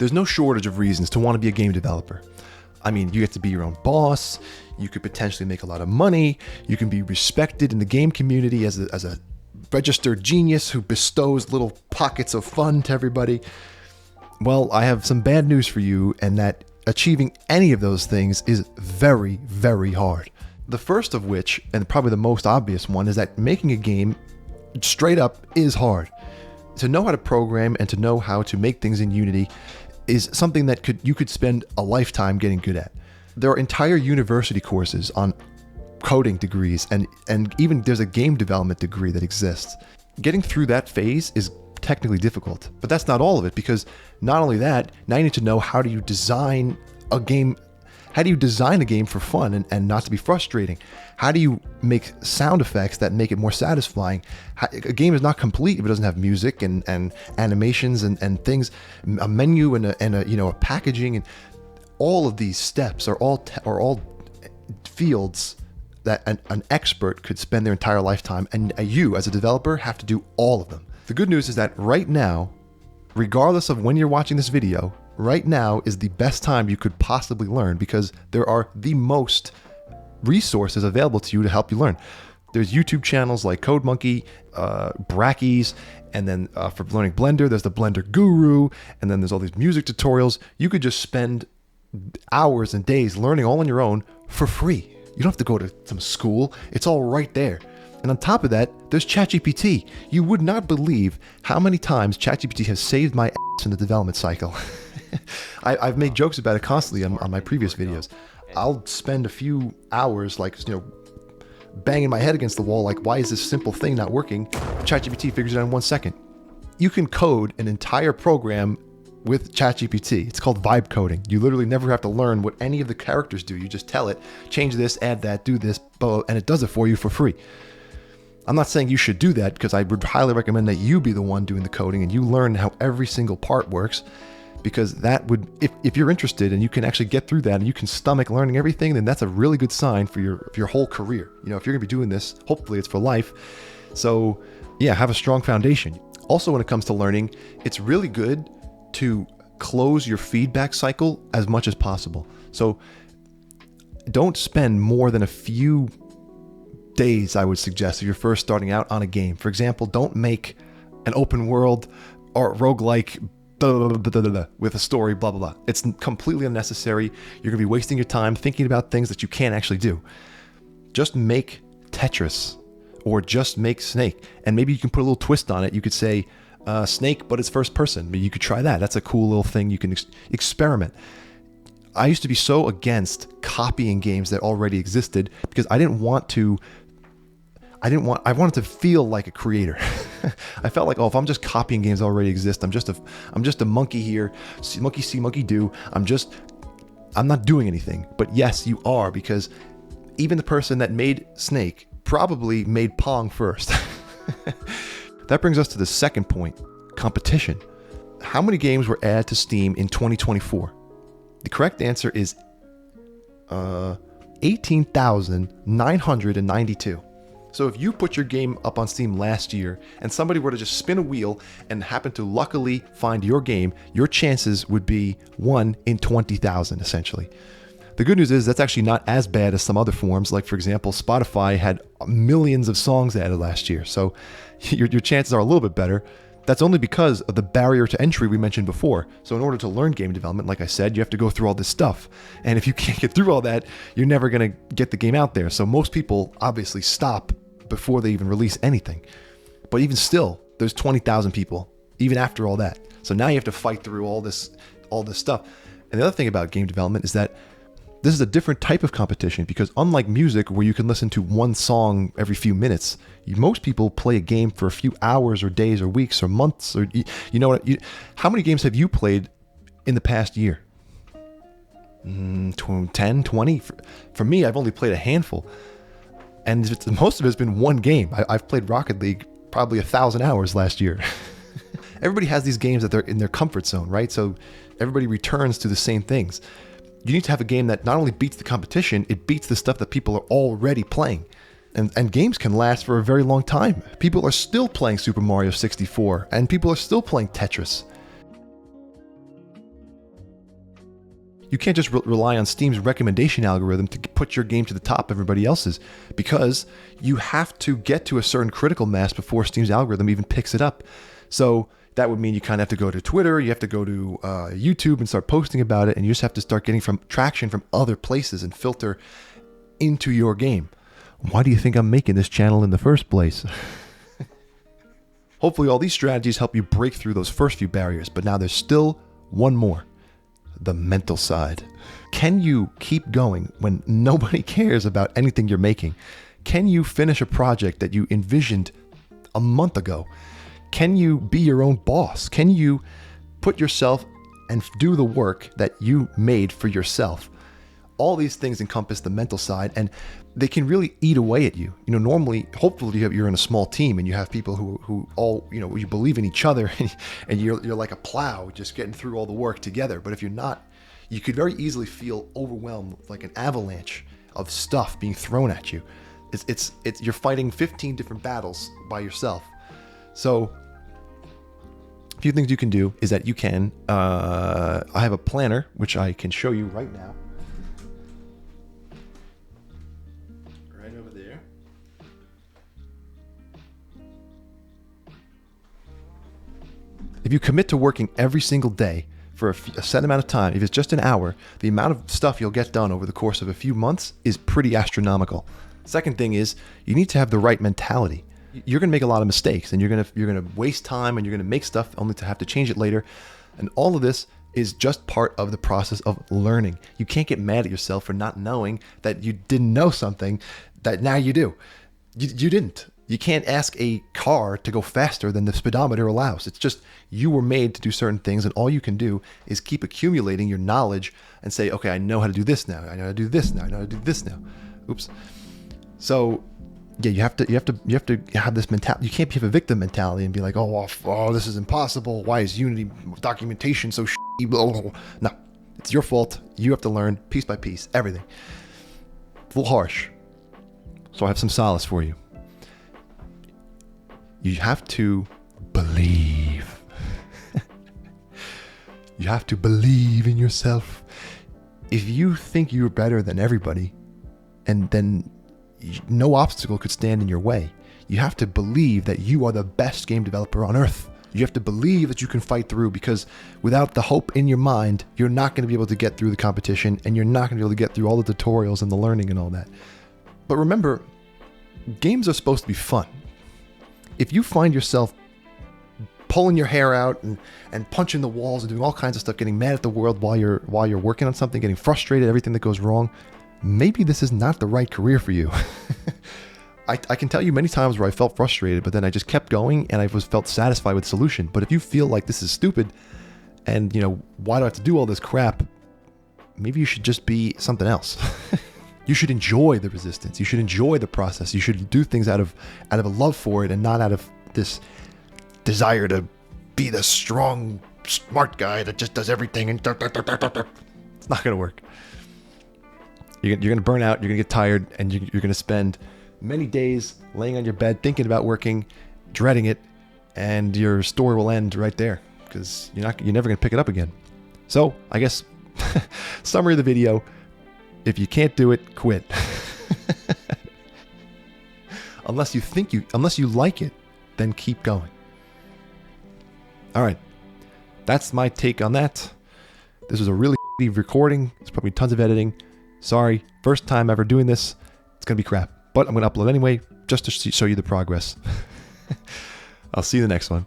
There's no shortage of reasons to want to be a game developer. I mean, you get to be your own boss, you could potentially make a lot of money, you can be respected in the game community as a registered genius who bestows little pockets of fun to everybody. Well, I have some bad news for you, and that achieving any of those things is very, very hard. The first of which, and probably the most obvious one, is that making a game straight up is hard. To know how to program and to know how to make things in Unity is something that you could spend a lifetime getting good at. There are entire university courses on coding degrees, and even there's a game development degree that exists. Getting through that phase is technically difficult, but that's not all of it, because not only that, now you need to know how do you design a game for fun and not to be frustrating? How do you make sound effects that make it more satisfying? A game is not complete if it doesn't have music and animations and things, a menu and a packaging, and all of these steps are all fields that an expert could spend their entire lifetime, and you as a developer have to do all of them. The good news is that right now, regardless of when you're watching this video, right now is the best time you could possibly learn, because there are the most resources available to you to help you learn. There's YouTube channels like CodeMonkey, Brackeys, and then for learning Blender, there's the Blender Guru, and then there's all these music tutorials. You could just spend hours and days learning all on your own for free. You don't have to go to some school. It's all right there. And on top of that, there's ChatGPT. You would not believe how many times ChatGPT has saved my ass in the development cycle. I've made jokes about it constantly on my previous videos. I'll spend a few hours banging my head against the wall, like, why is this simple thing not working? ChatGPT figures it out in 1 second. You can code an entire program with ChatGPT. It's called vibe coding. You literally never have to learn what any of the characters do. You just tell it, change this, add that, do this, and it does it for you for free. I'm not saying you should do that, because I would highly recommend that you be the one doing the coding and you learn how every single part works, because that would, if you're interested and you can actually get through that and you can stomach learning everything, then that's a really good sign for your whole career. If you're gonna be doing this, hopefully it's for life. So yeah, have a strong foundation. Also, when it comes to learning, it's really good to close your feedback cycle as much as possible. So don't spend more than a few days, I would suggest, if you're first starting out on a game. For example, don't make an open world or roguelike with a story, blah, blah, blah. It's completely unnecessary. You're gonna be wasting your time thinking about things that you can't actually do. Just make Tetris, or just make Snake. And maybe you can put a little twist on it. You could say Snake, but it's first person. Maybe you could try that. That's a cool little thing. You can experiment. I used to be so against copying games that already existed, because I wanted to feel like a creator. I felt like, if I'm just copying games that already exist, I'm just a monkey here, monkey see, monkey do. I'm not doing anything. But yes, you are, because even the person that made Snake probably made Pong first. That brings us to the second point, competition. How many games were added to Steam in 2024? The correct answer is 18,992. So if you put your game up on Steam last year and somebody were to just spin a wheel and happen to luckily find your game, your chances would be 1 in 20,000, essentially. The good news is that's actually not as bad as some other forms. Like, for example, Spotify had millions of songs added last year. So your chances are a little bit better. That's only because of the barrier to entry we mentioned before. So in order to learn game development, like I said, you have to go through all this stuff. And if you can't get through all that, you're never going to get the game out there. So most people obviously stop before they even release anything. But even still, there's 20,000 people, even after all that. So now you have to fight through all this stuff. And the other thing about game development is that this is a different type of competition, because unlike music, where you can listen to one song every few minutes, most people play a game for a few hours or days or weeks or months. Or how many games have you played in the past year? 10, 20? For me, I've only played a handful. And most of it has been one game. I've played Rocket League probably 1,000 hours last year. Everybody has these games that they're in their comfort zone, right? So everybody returns to the same things. You need to have a game that not only beats the competition, it beats the stuff that people are already playing. And games can last for a very long time. People are still playing Super Mario 64, and people are still playing Tetris. You can't just rely on Steam's recommendation algorithm to put your game to the top of everybody else's, because you have to get to a certain critical mass before Steam's algorithm even picks it up. So that would mean you kind of have to go to Twitter, you have to go to YouTube and start posting about it, and you just have to start getting traction from other places and filter into your game. Why do you think I'm making this channel in the first place? Hopefully all these strategies help you break through those first few barriers, but now there's still one more. The mental side. Can you keep going when nobody cares about anything you're making? Can you finish a project that you envisioned a month ago? Can you be your own boss? Can you put yourself and do the work that you made for yourself? All these things encompass the mental side, and they can really eat away at you. You know, normally, hopefully you're in a small team and you have people who all, you know, you believe in each other and you're like a plow just getting through all the work together. But if you're not, you could very easily feel overwhelmed, like an avalanche of stuff being thrown at you. It's you're fighting 15 different battles by yourself. So a few things you can do is that you can, I have a planner, which I can show you right now. Right over there. If you commit to working every single day for a set amount of time, if it's just an hour, the amount of stuff you'll get done over the course of a few months is pretty astronomical. Second thing is, you need to have the right mentality. You're going to make a lot of mistakes, and you're going to waste time, and you're going to make stuff only to have to change it later. And all of this is just part of the process of learning. You can't get mad at yourself for not knowing that you didn't know something that now you do. You didn't. You can't ask a car to go faster than the speedometer allows. It's just you were made to do certain things, and all you can do is keep accumulating your knowledge and say, okay, I know how to do this now. I know how to do this now. I know how to do this now. Oops. So yeah, you have to have this mentality. You can't have a victim mentality and be like, oh, this is impossible. Why is Unity documentation so shitty? No, it's your fault. You have to learn piece by piece, everything. It's a little harsh. So I have some solace for you. You have to believe. You have to believe in yourself. If you think you're better than everybody, and then no obstacle could stand in your way, you have to believe that you are the best game developer on earth. You have to believe that you can fight through, because without the hope in your mind, you're not going to be able to get through the competition, and you're not going to be able to get through all the tutorials and the learning and all that. But remember, games are supposed to be fun. If you find yourself pulling your hair out and punching the walls and doing all kinds of stuff, getting mad at the world while you're working on something, getting frustrated at everything that goes wrong, maybe this is not the right career for you. I can tell you many times where I felt frustrated, but then I just kept going and I felt satisfied with the solution. But if you feel like this is stupid and, you know, why do I have to do all this crap? Maybe you should just be something else. You should enjoy the resistance. You should enjoy the process. You should do things out of a love for it, and not out of this desire to be the strong, smart guy that just does everything. And it's not going to work. You're going to burn out. You're going to get tired, and you're going to spend many days laying on your bed thinking about working, dreading it, and your story will end right there, because you're never going to pick it up again. So I guess summary of the video. If you can't do it, quit. Unless you like it, then keep going. All right. That's my take on that. This was a really recording. There's probably tons of editing. Sorry. First time ever doing this. It's going to be crap. But I'm going to upload anyway, just to show you the progress. I'll see you in the next one.